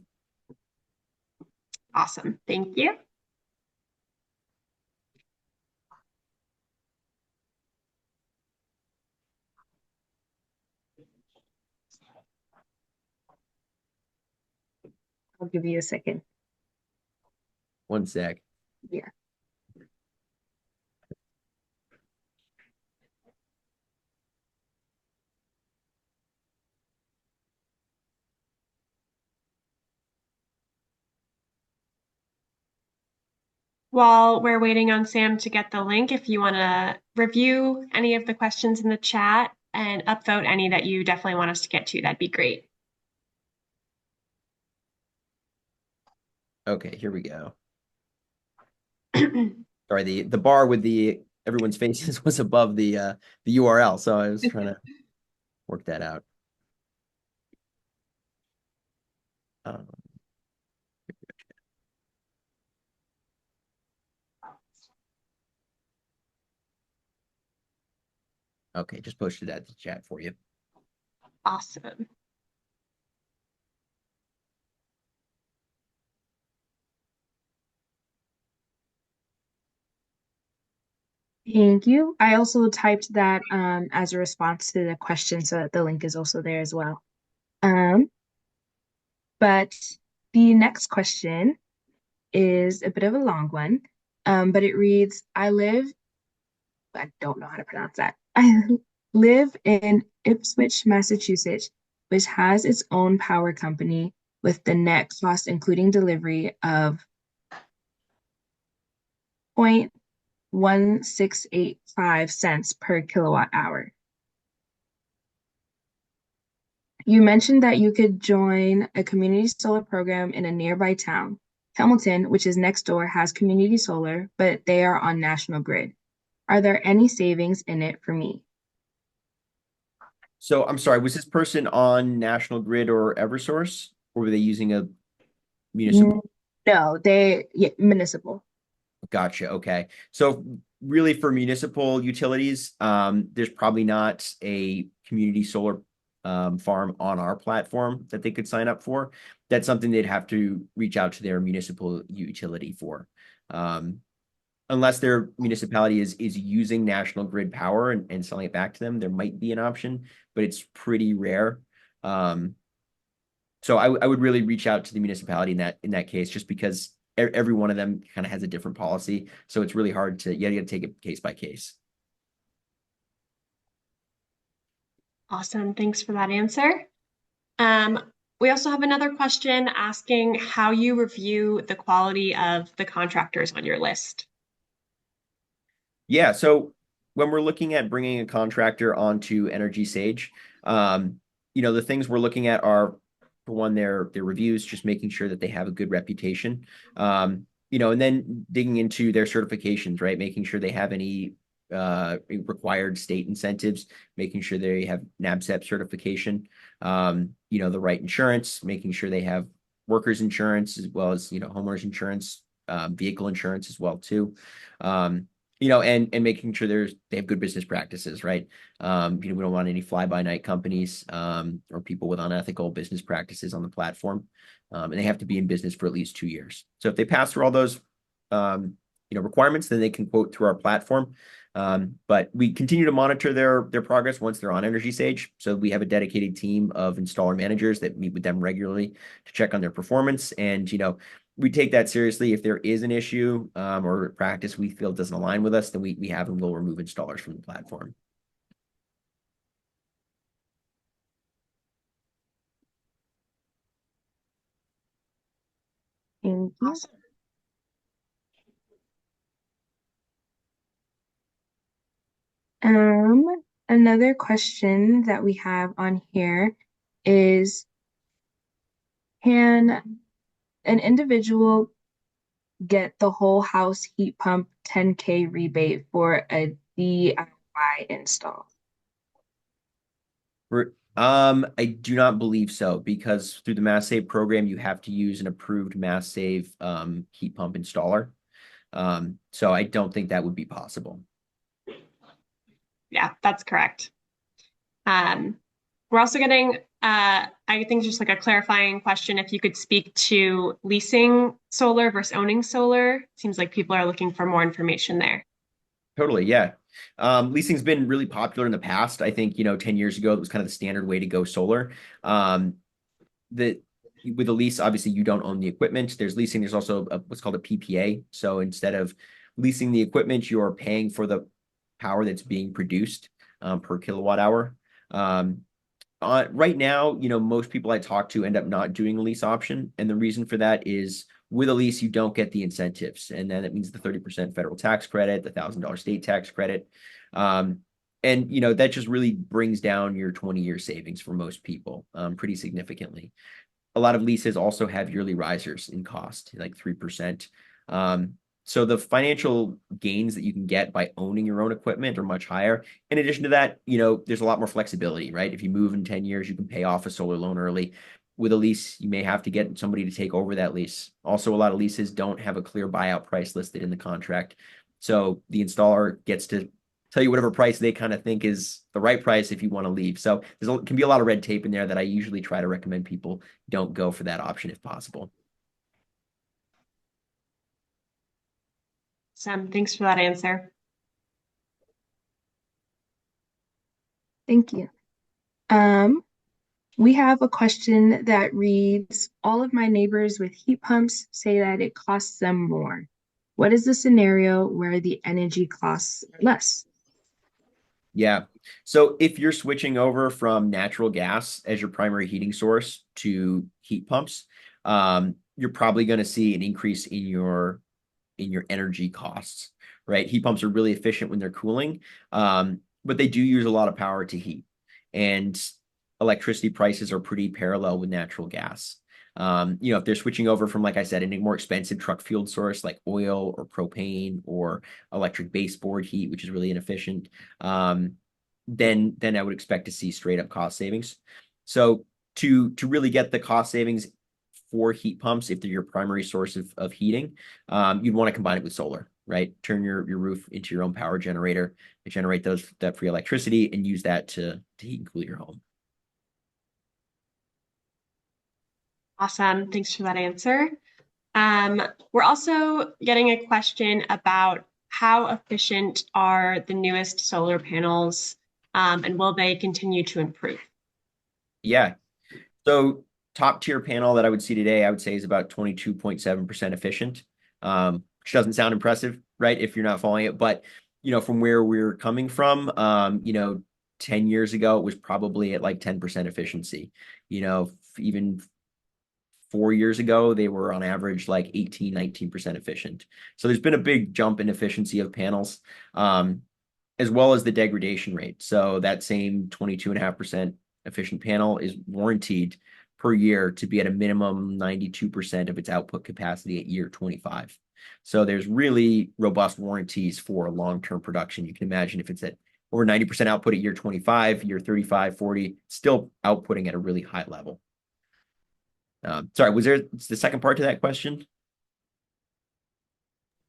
Awesome. Thank you. I'll give you a second. One sec. Yeah. While we're waiting on Sam to get the link, if you want to review any of the questions in the chat and upvote any that you definitely want us to get to, that'd be great. Okay, here we go. Sorry, the bar with the everyone's faces was above the URL, so I was trying to work that out. Um, okay, just posted that to chat for you. Awesome. Thank you. I also typed that as a response to the question so that the link is also there as well. But the next question is a bit of a long one, but it reads, I don't know how to pronounce that. I live in Ipswich, Massachusetts, which has its own power company with the net cost, including delivery, of 0.1685 cents per kilowatt hour. You mentioned that you could join a community solar program in a nearby town. Hamilton, which is next door, has community solar, but they are on National Grid. Are there any savings in it for me? So I'm sorry, was this person on National Grid or Eversource, or were they using a municipal? No, municipal. Gotcha. Okay. So really for municipal utilities, there's probably not a community solar farm on our platform that they could sign up for. That's something they'd have to reach out to their municipal utility for. Unless their municipality is using National Grid power and selling it back to them, there might be an option, but it's pretty rare. So I would really reach out to the municipality in that case, just because every one of them kind of has a different policy. So it's really hard to, you got to take it case by case. Awesome. Thanks for that answer. We also have another question asking how you review the quality of the contractors on your list. Yeah. So when we're looking at bringing a contractor onto EnergySage, the things we're looking at are, for one, their reviews, just making sure that they have a good reputation. And then digging into their certifications, right? Making sure they have any required state incentives, making sure they have NABCEP certification, the right insurance, making sure they have workers insurance as well as, homeowners insurance, vehicle insurance as well too. And making sure they have good business practices, right? We don't want any fly-by-night companies or people with unethical business practices on the platform. And they have to be in business for at least 2 years. So if they pass through all those requirements, then they can quote through our platform. But we continue to monitor their progress once they're on EnergySage. So we have a dedicated team of installer managers that meet with them regularly to check on their performance. And we take that seriously. If there is an issue or practice we feel doesn't align with us, then we have and will remove installers from the platform. Thank you. Awesome. Another question that we have on here is, can an individual get the whole house heat pump 10K rebate for a DIY install? I do not believe so, because through the Mass Save program, you have to use an approved Mass Save heat pump installer. So I don't think that would be possible. Yeah, that's correct. We're also getting, I think, just like a clarifying question. If you could speak to leasing solar versus owning solar, seems like people are looking for more information there. Totally, yeah. Leasing's been really popular in the past. I think, 10 years ago, it was kind of the standard way to go solar. With a lease, obviously, you don't own the equipment. There's leasing. There's also what's called a PPA. So instead of leasing the equipment, you're paying for the power that's being produced per kilowatt hour. Right now, most people I talk to end up not doing a lease option. And the reason for that is, With a lease, you don't get the incentives. And then it means the 30% federal tax credit, the $1,000 state tax credit. And that just really brings down your 20-year savings for most people pretty significantly. A lot of leases also have yearly risers in cost, like 3%. So the financial gains that you can get by owning your own equipment are much higher. In addition to that, there's a lot more flexibility, right? If you move in 10 years, you can pay off a solar loan early. With a lease, you may have to get somebody to take over that lease. Also, a lot of leases don't have a clear buyout price listed in the contract. So the installer gets to tell you whatever price they kind of think is the right price if you want to leave. So can be a lot of red tape in there that I usually try to recommend people don't go for that option if possible. Sam, thanks for that answer. Thank you. We have a question that reads, all of my neighbors with heat pumps say that it costs them more. What is the scenario where the energy costs less? Yeah. So if you're switching over from natural gas as your primary heating source to heat pumps, you're probably going to see an increase in your energy costs, right? Heat pumps are really efficient when they're cooling, but they do use a lot of power to heat. And electricity prices are pretty parallel with natural gas. If they're switching over from, like I said, a more expensive truck fueled source like oil or propane or electric baseboard heat, which is really inefficient, then I would expect to see straight up cost savings. So to really get the cost savings for heat pumps, if they're your primary source of heating, you'd want to combine it with solar, right? Turn your roof into your own power generator to generate that free electricity and use that to heat and cool your home. Awesome. Thanks for that answer. We're also getting a question about how efficient are the newest solar panels, and will they continue to improve? Yeah. So top tier panel that I would see today, I would say is about 22.7% efficient, which doesn't sound impressive, right? If you're not following it, but from where we're coming from, 10 years ago, it was probably at like 10% efficiency. Even 4 years ago, they were on average like 18, 19% efficient. So there's been a big jump in efficiency of panels, as well as the degradation rate. So that same 22.5% efficient panel is warranted per year to be at a minimum 92% of its output capacity at year 25. So there's really robust warranties for long-term production. You can imagine if it's at over 90% output at year 25, year 35, 40, still outputting at a really high level. Sorry, was there the second part to that question?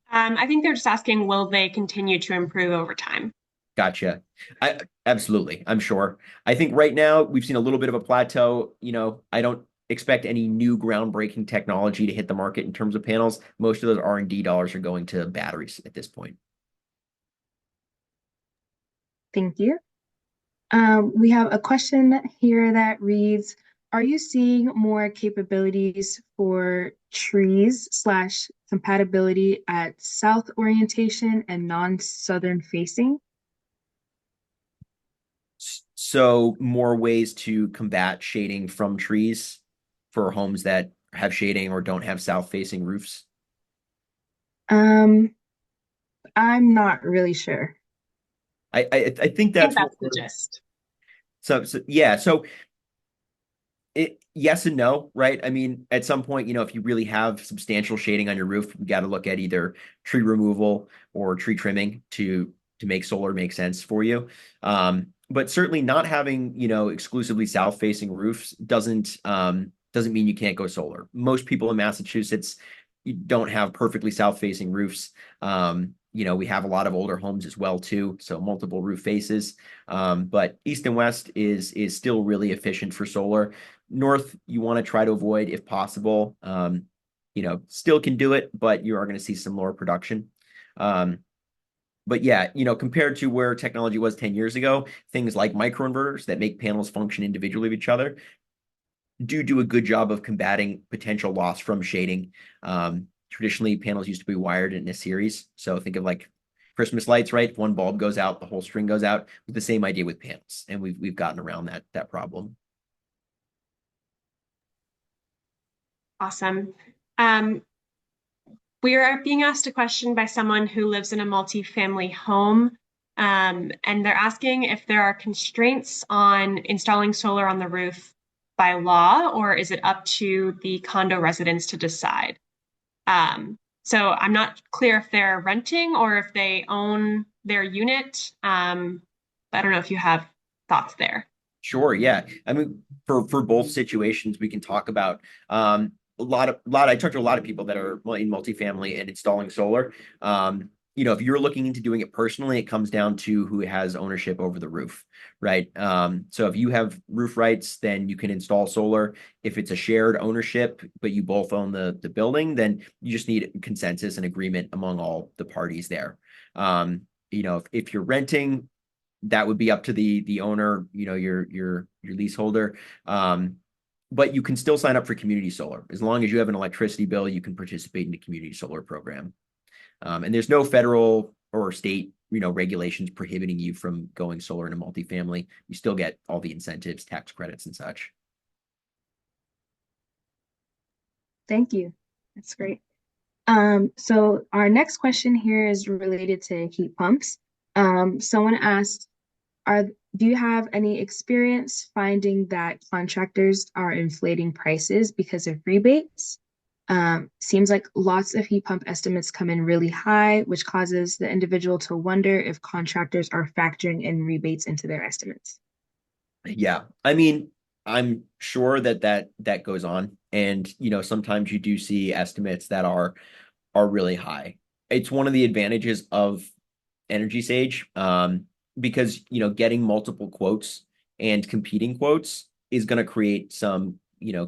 I think they're just asking, will they continue to improve over time? Gotcha. Absolutely, I'm sure. I think right now we've seen a little bit of a plateau. I don't expect any new groundbreaking technology to hit the market in terms of panels. Most of those R&D dollars are going to batteries at this point. Thank you. We have a question here that reads, are you seeing more capabilities for trees/compatibility at south orientation and non-southern facing? So more ways to combat shading from trees for homes that have shading or don't have south-facing roofs? I'm not really sure. I think I think that's that's the gist. So yeah. So yes and no, right? I mean, at some point, if you really have substantial shading on your roof, you got to look at either tree removal or tree trimming to make solar make sense for you. But certainly not having, exclusively south-facing roofs doesn't mean you can't go solar. Most people in Massachusetts don't have perfectly south-facing roofs. We have a lot of older homes as well too, so multiple roof faces. But east and west is still really efficient for solar. North, you want to try to avoid if possible. Still can do it, but you are going to see some lower production. But yeah, compared to where technology was 10 years ago, things like microinverters that make panels function individually with each other do a good job of combating potential loss from shading. Traditionally, panels used to be wired in a series. So think of like Christmas lights, right? If one bulb goes out, the whole string goes out. With the same idea with panels, and we've gotten around that problem. Awesome. We are being asked a question by someone who lives in a multifamily home, and they're asking if there are constraints on installing solar on the roof by law, or is it up to the condo residents to decide? So I'm not clear if they're renting or if they own their unit. I don't know if you have thoughts there. Sure, yeah. I mean, for both situations, we can talk about I talked to a lot of people that are in multifamily and installing solar. If you're looking into doing it personally, it comes down to who has ownership over the roof, right? So if you have roof rights, then you can install solar. If it's a shared ownership, but you both own the building, then you just need consensus and agreement among all the parties there. If you're renting, that would be up to the owner, your leaseholder. But you can still sign up for community solar. As long as you have an electricity bill, you can participate in the community solar program. And there's no federal or state, regulations prohibiting you from going solar in a multifamily. You still get all the incentives, tax credits, and such. Thank you. That's great. So our next question here is related to heat pumps. Someone asked, Are do you have any experience finding that contractors are inflating prices because of rebates? Seems like lots of heat pump estimates come in really high, which causes the individual to wonder if contractors are factoring in rebates into their estimates. Yeah. I mean, I'm sure that goes on. And, sometimes you do see estimates that are really high. It's one of the advantages of EnergySage, because getting multiple quotes and competing quotes is going to create some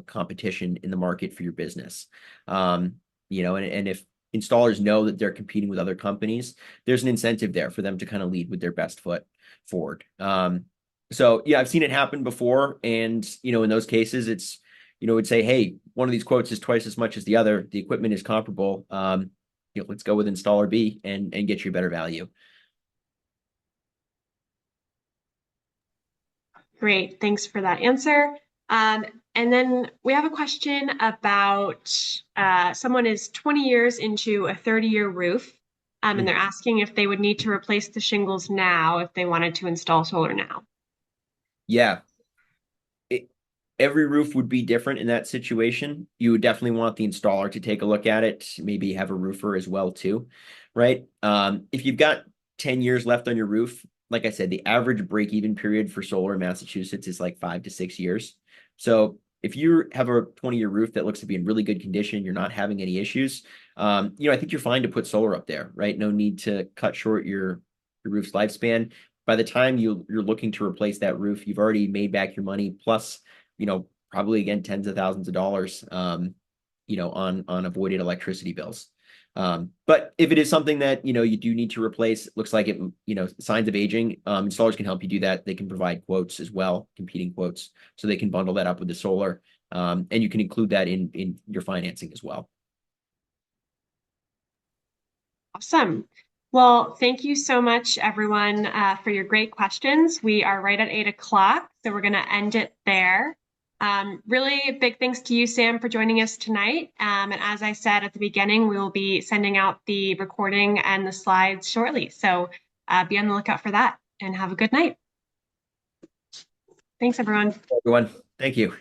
competition in the market for your business. And if installers know that they're competing with other companies, there's an incentive there for them to kind of lead with their best foot forward. So yeah, I've seen it happen before, and in those cases, it's would say, hey, one of these quotes is twice as much as the other. The equipment is comparable. Let's go with installer B and get you a better value. Great, thanks for that answer. And then we have a question about someone is 20 years into a 30-year roof, and they're asking if they would need to replace the shingles now if they wanted to install solar now. Yeah. Every roof would be different in that situation. You would definitely want the installer to take a look at it, maybe have a roofer as well too, right? If you've got 10 years left on your roof, like I said, the average break-even period for solar in Massachusetts is like 5 to 6 years. So if you have a 20-year roof that looks to be in really good condition, you're not having any issues, I think you're fine to put solar up there, right? No need to cut short your roof's lifespan. By the time you're looking to replace that roof, you've already made back your money, plus probably again tens of thousands of dollars, on avoided electricity bills. But if it is something that you do need to replace, it looks like it, signs of aging, installers can help you do that. They can provide quotes as well, competing quotes, so they can bundle that up with the solar, and you can include that in your financing as well. Awesome. Well, thank you so much, everyone, for your great questions. We are right at 8 o'clock, so we're going to end it there. Really big thanks to you, Sam, for joining us tonight. And as I said at the beginning, we will be sending out the recording and the slides shortly. So be on the lookout for that and have a good night. Thanks, everyone. Everyone, thank you.